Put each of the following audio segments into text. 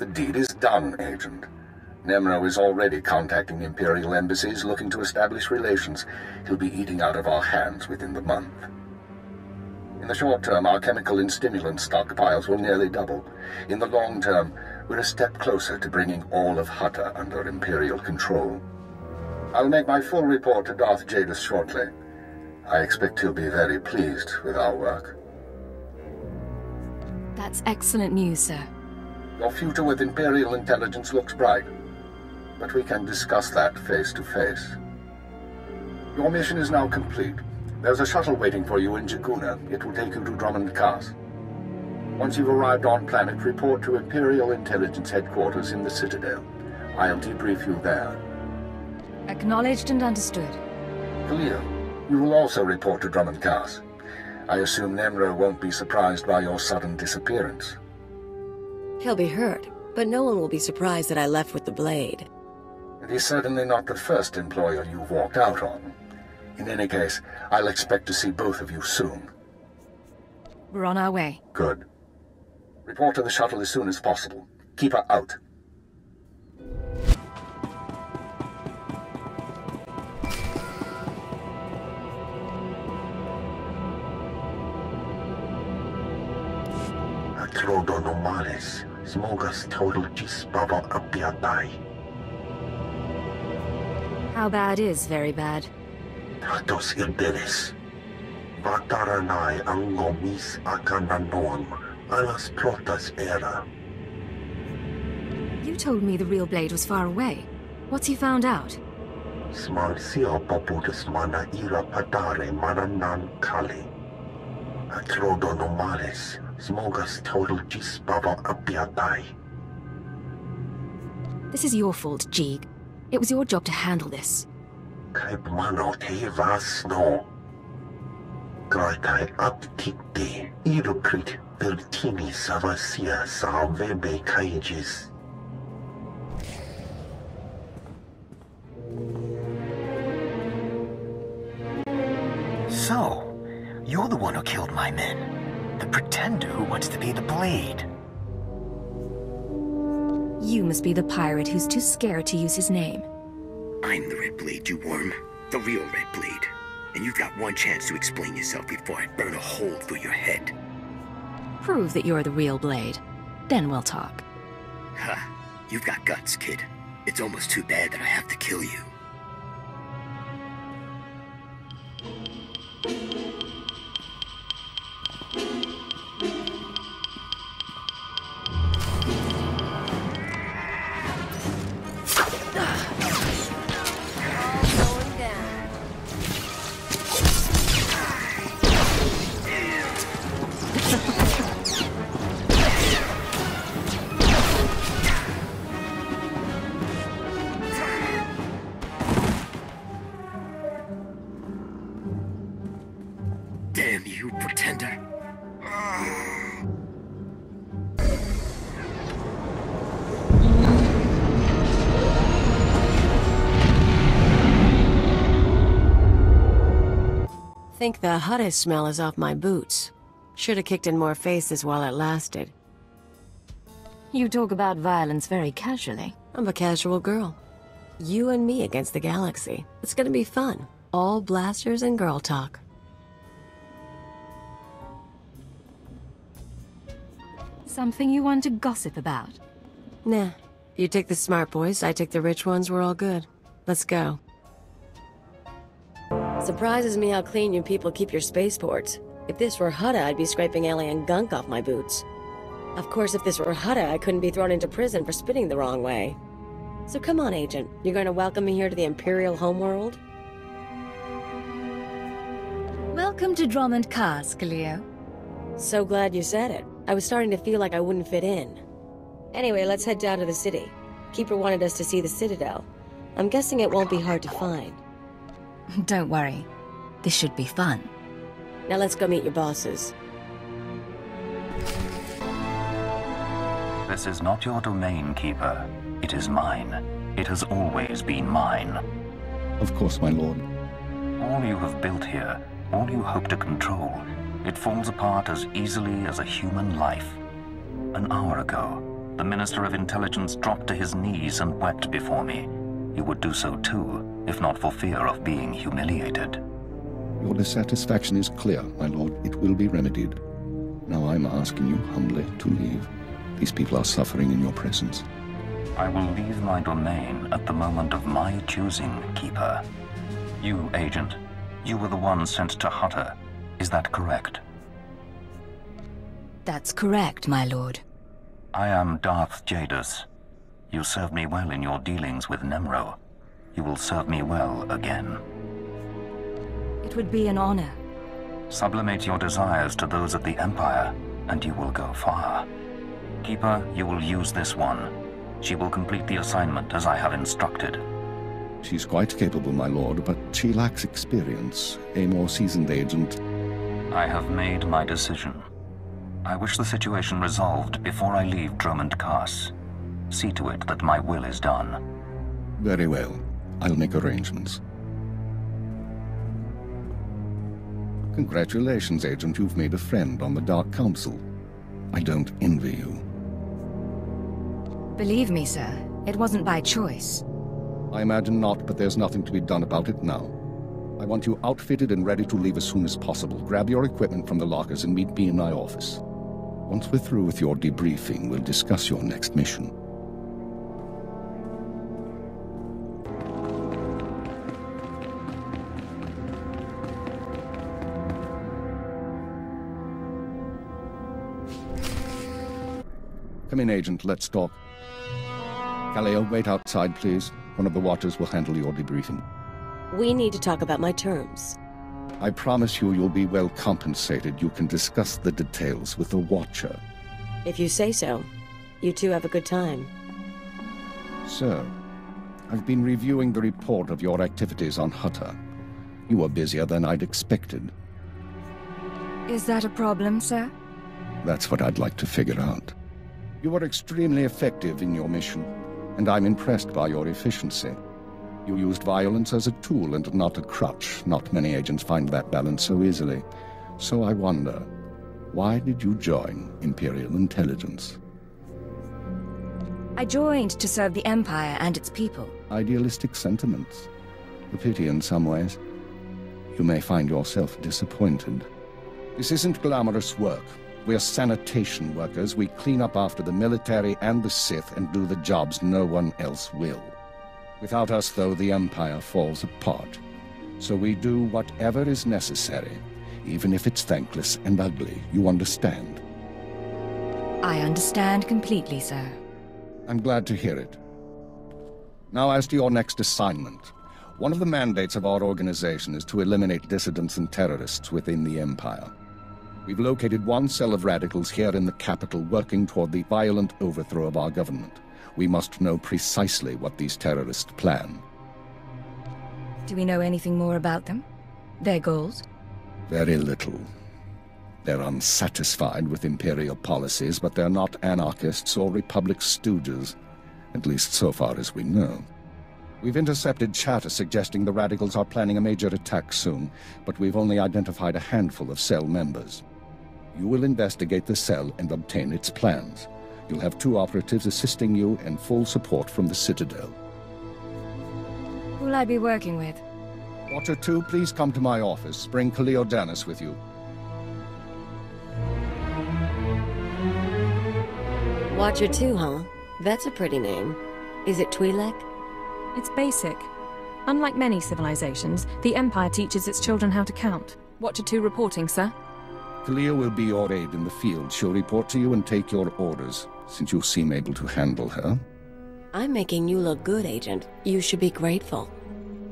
The deed is done, Agent. Nemro is already contacting Imperial embassies looking to establish relations. He'll be eating out of our hands within the month. In the short term, our chemical and stimulant stockpiles will nearly double. In the long term, we're a step closer to bringing all of Hutta under Imperial control. I'll make my full report to Darth Jadis shortly. I expect he'll be very pleased with our work. That's excellent news, sir. Your future with Imperial intelligence looks bright, but we can discuss that face to face. Your mission is now complete. There's a shuttle waiting for you in Jaguna. It will take you to Drummond Cars. Once you've arrived on planet, report to Imperial Intelligence Headquarters in the Citadel. I'll debrief you there. Acknowledged and understood. Khalil, you will also report to Drummond Cars. I assume Nemro won't be surprised by your sudden disappearance. He'll be hurt, but no one will be surprised that I left with the blade. And he's certainly not the first employer you've walked out on. In any case, I'll expect to see both of you soon. We're on our way. Good. Report to the shuttle as soon as possible. Keep her out. Atrodonomales, smogas total gisbaba apiatai. How bad is very bad? Tatos ilderes. Vataranai ang ngomis akananoam, alas protas era. You told me the real blade was far away. What's he found out? Smalsio poputus mana ira patare mananan kale. Atrodonomales, smogas total gisbaba apiatai. This is your fault, Jeeg. It was your job to handle this. Kaip mano te vasno. Graitai aptikte, iruprit vertini savasia sa vebe kaijis. So, you're the one who killed my men. The pretender who wants to be the blade. You must be the pirate who's too scared to use his name. I'm the Red Blade, you worm. The real Red Blade. And you've got one chance to explain yourself before I burn a hole through your head. Prove that you're the real blade. Then we'll talk. Ha! You've got guts, kid. It's almost too bad that I have to kill you. Damn you, pretender. Think the Hutta smell is off my boots. Should have kicked in more faces while it lasted. You talk about violence very casually. I'm a casual girl. You and me against the galaxy. It's gonna be fun. All blasters and girl talk. Something you want to gossip about? Nah. You take the smart boys, I take the rich ones, we're all good. Let's go. Surprises me how clean you people keep your spaceports. If this were Hutta, I'd be scraping alien gunk off my boots. Of course, if this were Hutta, I couldn't be thrown into prison for spitting the wrong way. So come on, Agent. You're going to welcome me here to the Imperial homeworld? Welcome to Drummond Cars, Cleo. So glad you said it. I was starting to feel like I wouldn't fit in. Anyway, let's head down to the city. Keeper wanted us to see the Citadel. I'm guessing it won't be hard to find. Don't worry. This should be fun. Now let's go meet your bosses. This is not your domain, Keeper. It is mine. It has always been mine. Of course, my lord. All you have built here, all you hope to control, it falls apart as easily as a human life. An hour ago, the Minister of Intelligence dropped to his knees and wept before me, he would do so too, if not for fear of being humiliated. Your dissatisfaction is clear, my lord. It will be remedied. Now I'm asking you humbly to leave. These people are suffering in your presence. I will leave my domain at the moment of my choosing, Keeper. You, Agent, you were the one sent to Hutter. Is that correct? That's correct, my lord. I am Darth Jadus. You served me well in your dealings with Nemro. You will serve me well again. It would be an honor. Sublimate your desires to those of the Empire, and you will go far. Keeper, you will use this one. She will complete the assignment as I have instructed. She's quite capable, my lord, but she lacks experience. A more seasoned agent. I have made my decision. I wish the situation resolved before I leave Dromund Kaas. See to it that my will is done. Very well. I'll make arrangements. Congratulations, Agent. You've made a friend on the Dark Council. I don't envy you. Believe me, sir, it wasn't by choice. I imagine not, but there's nothing to be done about it now. I want you outfitted and ready to leave as soon as possible. Grab your equipment from the lockers and meet me in my office. Once we're through with your debriefing, we'll discuss your next mission. Come in, Agent. Let's talk. Kaleo, wait outside, please. One of the watchers will handle your debriefing. We need to talk about my terms. I promise you you'll be well compensated. You can discuss the details with the Watcher. If you say so. You two have a good time. Sir, I've been reviewing the report of your activities on Hutter. You were busier than I'd expected. Is that a problem, sir? That's what I'd like to figure out. You were extremely effective in your mission, and I'm impressed by your efficiency. You used violence as a tool and not a crutch. Not many agents find that balance so easily. So I wonder, why did you join Imperial Intelligence? I joined to serve the Empire and its people. Idealistic sentiments. A pity in some ways. You may find yourself disappointed. This isn't glamorous work. We're sanitation workers. We clean up after the military and the Sith and do the jobs no one else will. Without us, though, the Empire falls apart. So we do whatever is necessary, even if it's thankless and ugly. You understand? I understand completely, sir. I'm glad to hear it. Now, as to your next assignment. One of the mandates of our organization is to eliminate dissidents and terrorists within the Empire. We've located one cell of radicals here in the capital working toward the violent overthrow of our government. We must know precisely what these terrorists plan. Do we know anything more about them? Their goals? Very little. They're unsatisfied with Imperial policies, but they're not anarchists or Republic stooges, at least so far as we know. We've intercepted chatter suggesting the radicals are planning a major attack soon, but we've only identified a handful of cell members. You will investigate the cell and obtain its plans. You'll have 2 operatives assisting you and full support from the Citadel. Who'll I be working with? Watcher 2, please come to my office. Bring Kaleo Danis with you. Watcher 2, huh? That's a pretty name. Is it Twi'lek? It's basic. Unlike many civilizations, the Empire teaches its children how to count. Watcher 2 reporting, sir. Kaleo will be your aide in the field. She'll report to you and take your orders, since you seem able to handle her. I'm making you look good, Agent. You should be grateful.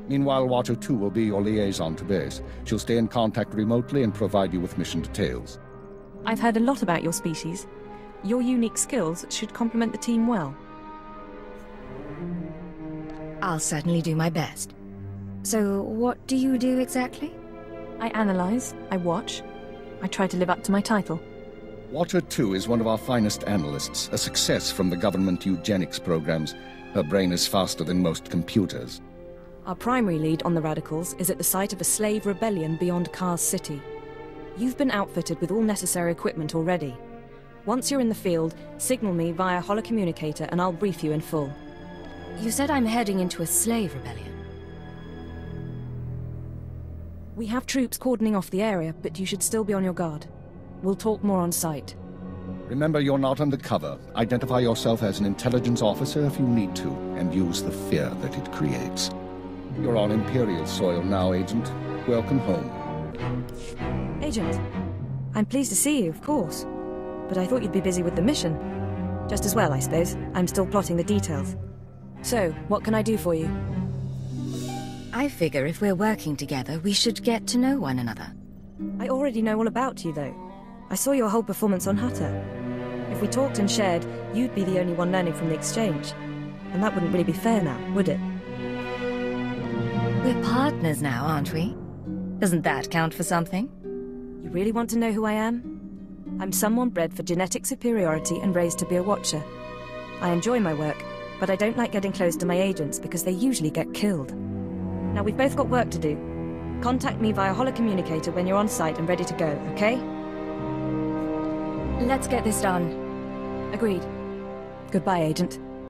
Meanwhile, Watcher 2 will be your liaison to base. She'll stay in contact remotely and provide you with mission details. I've heard a lot about your species. Your unique skills should complement the team well. I'll certainly do my best. So, what do you do exactly? I analyze, I watch, I try to live up to my title. Watcher 2 is one of our finest analysts, a success from the government eugenics programs. Her brain is faster than most computers. Our primary lead on the radicals is at the site of a slave rebellion beyond Kaas City. You've been outfitted with all necessary equipment already. Once you're in the field, signal me via holocommunicator and I'll brief you in full. You said I'm heading into a slave rebellion. We have troops cordoning off the area, but you should still be on your guard. We'll talk more on site. Remember, you're not undercover. Identify yourself as an intelligence officer if you need to, and use the fear that it creates. You're on Imperial soil now, Agent. Welcome home. Agent, I'm pleased to see you, of course. But I thought you'd be busy with the mission. Just as well, I suppose. I'm still plotting the details. So, what can I do for you? I figure if we're working together, we should get to know one another. I already know all about you, though. I saw your whole performance on Hutta. If we talked and shared, you'd be the only one learning from the exchange. And that wouldn't really be fair now, would it? We're partners now, aren't we? Doesn't that count for something? You really want to know who I am? I'm someone bred for genetic superiority and raised to be a watcher. I enjoy my work, but I don't like getting close to my agents because they usually get killed. Now, we've both got work to do. Contact me via holocommunicator when you're on site and ready to go, okay? Let's get this done. Agreed. Goodbye, Agent.